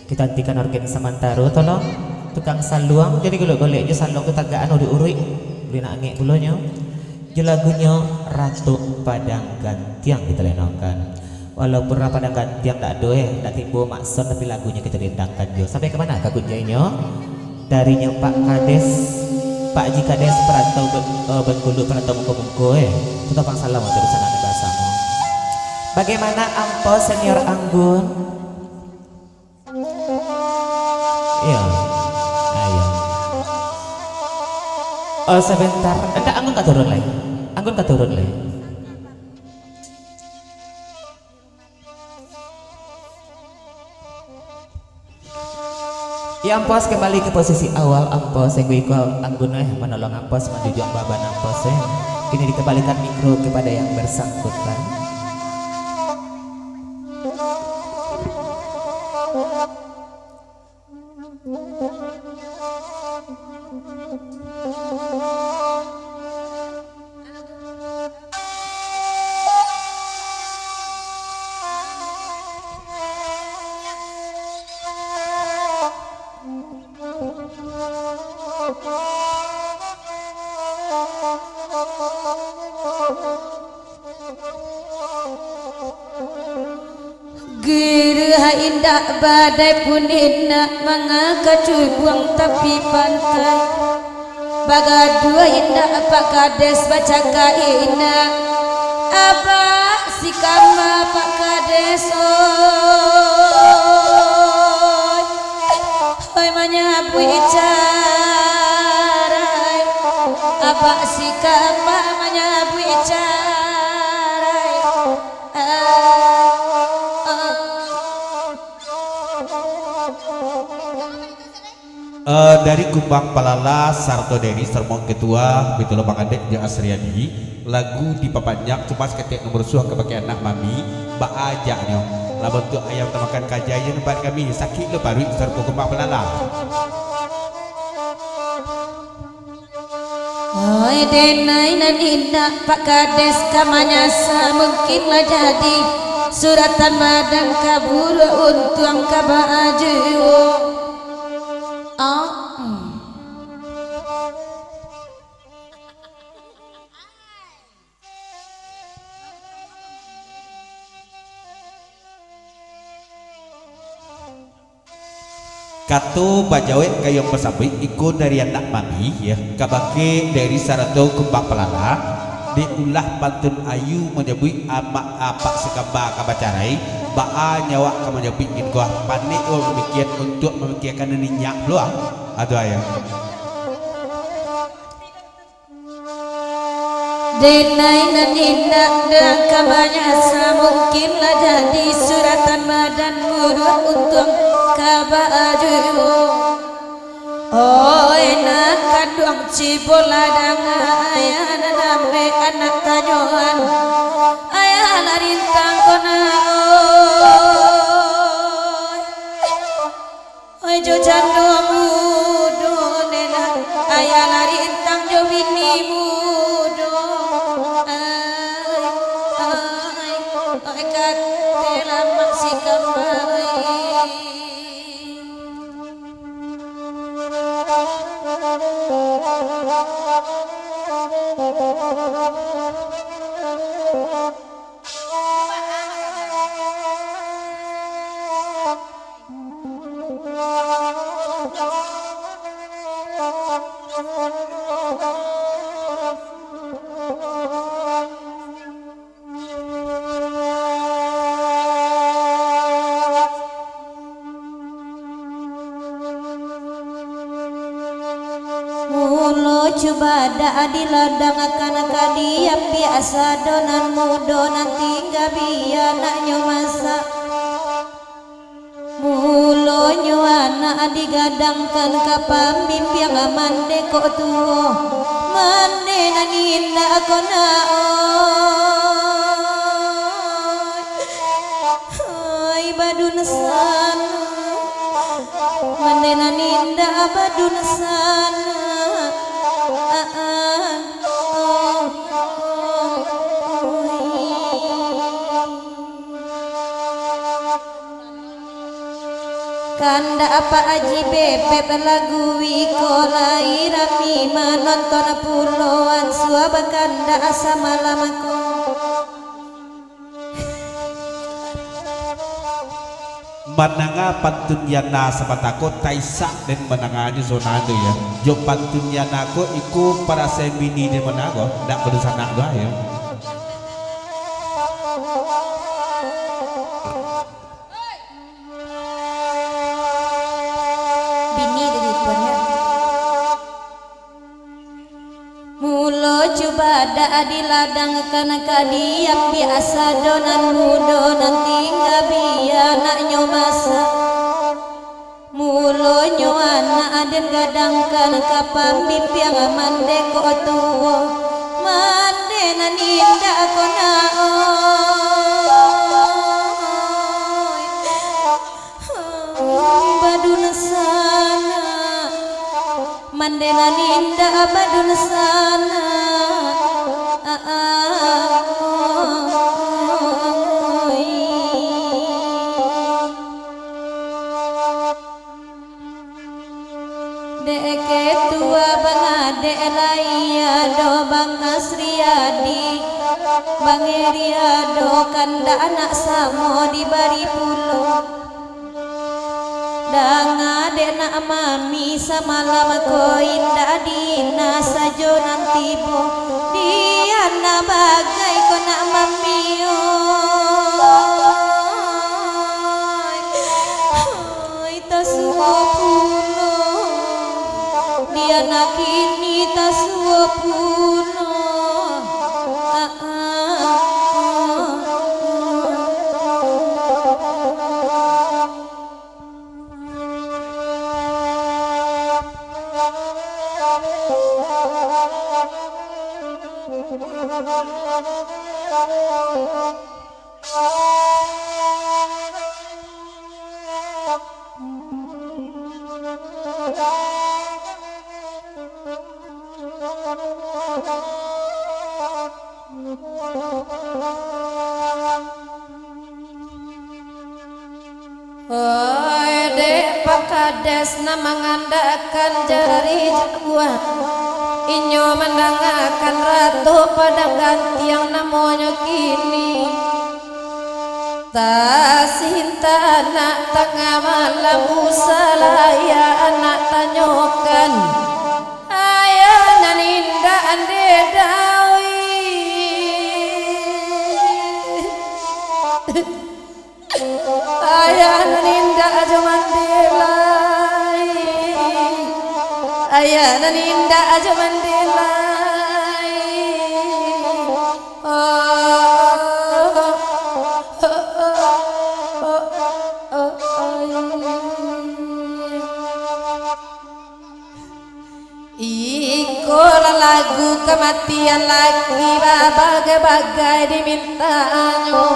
Kita hentikan organ Samantaro tolong tukang saluang jadi golek-golek aja saluang ketagaan udah urui beli nangek bulonya lagunya Ratu Padang Gantiang kita lenongkan walaupun Padang Gantiang tak doe tak timbul maksud tapi lagunya kita dendangkan jo sampai kemana kak kunjainya darinya Pak Kades Pak Ji Kades perantau Bengkulu perantau Mungko-Mungko kita pang salam untuk sana bahasamu bagaimana Ampo senior Anggun iya ayo oh sebentar enggak Anggun tak turun lagi Anggun tak turun lagi ya Ampos kembali ke posisi awal Ampos yang gue Anggun menolong Ampos menjujung baban Ampos kini dikembalikan mikro kepada yang bersangkutan Gerah indah badai pun indah mengakacuy buang tepi pantai bagadua indah Pak Kades baca kaina abah si kama Pak Kades oi manyabu icarai abah si kama manyabu icarai dari Kumbang Palala Sarto Deni Sermong Ketua Betul Bang Adek jeung Asriadi lagu di papanjak cuma seketik nomor suah kebagai anak mami ba aja nyo lamun tu ayam temakan kajayan tempat kami sakit le baru Sarto Kumbang Palala oi denai nan indah Pak Kades kamanyasa mungkinlah jadi suratan madang kaburu untung kabaju Katu bajawe kayong pasabi ikut dari anak mami ya kabake dari Sarto Kumbang Pelala diulah pantun ayu menyebut amak apa sekamba kabacarai baa nyawa kamenyebut ingko panik memikir untuk memikirkan ninyak luang atau ayah denai nan indah dan kamanyasa mungkinlah jadi suratan badan murah untung kabaju oh enak kadang ciboladang ayah nambe anak tanyoan ayah larintang kona oi jojan dua mudo nena ayah larintang jo bini mudo ay katela masih kembali coba ada di ladang akan kadia biasa donan mudo nanti gabia naknyo masa mulonyo anak digadangkan kapam bimpiang mande kok tuo mande naninda kona oi badun sana mande naninda badun sana Kanda apa aji bebek lagu wiko lairami menonton pulauan suaba kanda asa malam aku Mananga pantun yana sabatako taisa dan menanganya zona itu ya. Jo pantun yana ko iku para semini dan menago ndak berusaha nak doa ya. bini dari tuannya mulo coba ada di ladang kana kadiam biasa donan mudo nanti biya nak nyomasa mulo nyoana aden gadangkan kapam bipiang mande ko tuwo mande naninda ko naoy badun sana mande naninda badun sana deke tua bang ade elaya do bang asriadi bang eriado kanda anak samo di bari pulo dang ade nak mami samalam ko indah dina sajo nanti bo dia na bagai ko nak mami oi tasuo pulo dia nak kini tasuo pulo Oi dek pakades na mengandalkan jari jaguan inyo mendangakan ratu pada ganti yang namanya kini tasinta anak tengah malam usalaya anak tanyokan ayah naninda ande dawi ayah naninda aja mandelai ayah naninda aja mandelai iko lagu kematian lagi bagai-bagai dimintanya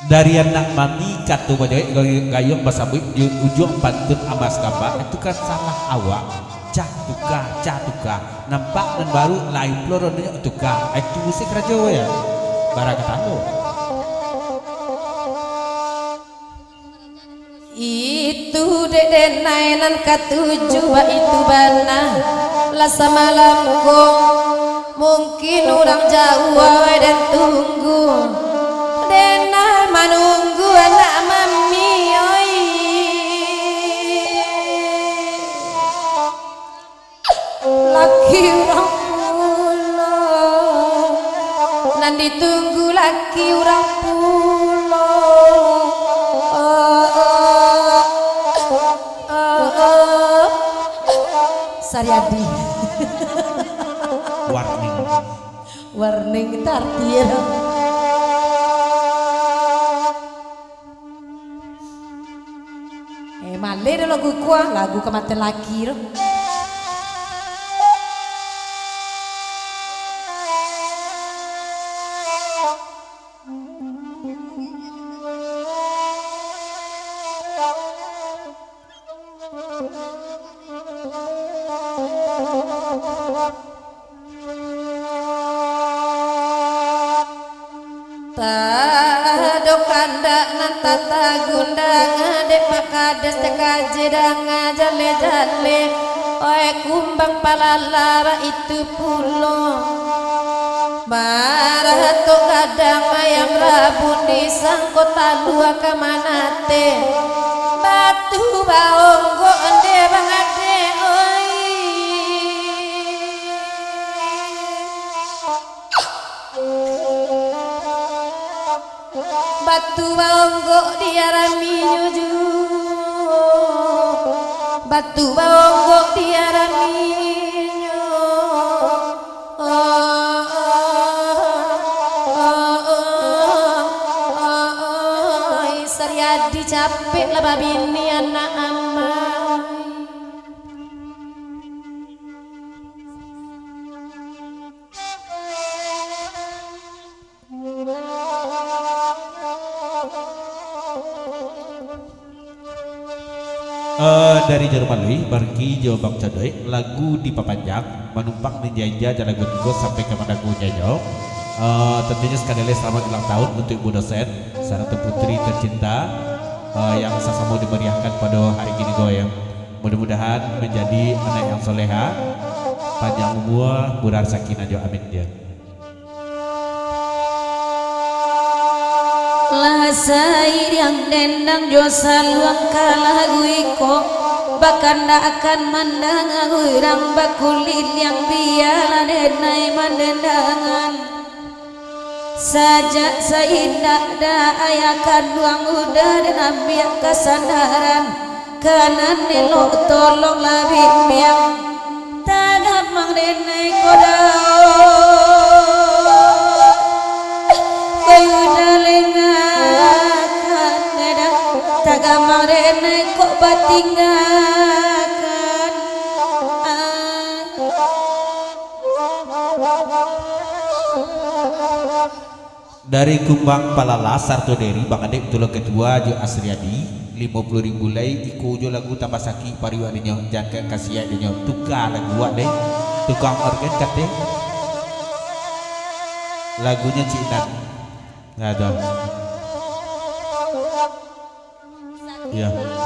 dari anak mami katu bajai gayung basabi di ujung pantun amas kapa itu kan salah awak catuka nampak dan baru lain peloronnya tuka itu musik raja ya barang tahu itu dede nainan katujuh itu bana lasa malam kong mungkin orang jauh dan tunggu dena manunggu anak mami oi laki orang pulau nan ditunggu laki orang pulau Saryadi warning itu artinya malah lagu kuah lagu kematian laki loh. Tado kandak nan tata gundang dek pakades dek ajedang jale jale oe kumbang palalara itu pulo Barato kadang ayam rabun di sangkota lua kamanate batu baonggo ende bangade oi batu baonggo diarami nyuju batu baonggo diarami Sariadi capek lah babini anak amai dari Jermanui pergi Jawa Bang Cadoi lagu di Papanjang menumpang menjajah jalan gunung sampai ke Madagu Nyanyo. Tentunya sekali lagi selamat ulang tahun untuk Ibu dosen Sarata Putri tercinta yang sama dimeriahkan pada hari ini goyang. Mudah-mudahan menjadi anak yang soleha, panjang umur, burar sakinah jo amin dia. Lasair yang dendang josa luang kalah guiko bahkan tak akan mandang urang bakulit yang biala denai mandendangan saja saindak da ayakan luang udah dan ambil kesandaran kanan elok tolong labik biang tagap mang denai kodao udah lengakan ngada tagap mang denai kok batinggakan Dari Kumbang Palala Sarto Deri Bang Adek Tulung Ketua Jo Asriadi 50.000 lay iku jo lagu tambah saki pariwadinya jangka kasih adanya tukar lagu deh tukang organ kate lagunya Cinan nggak ada ya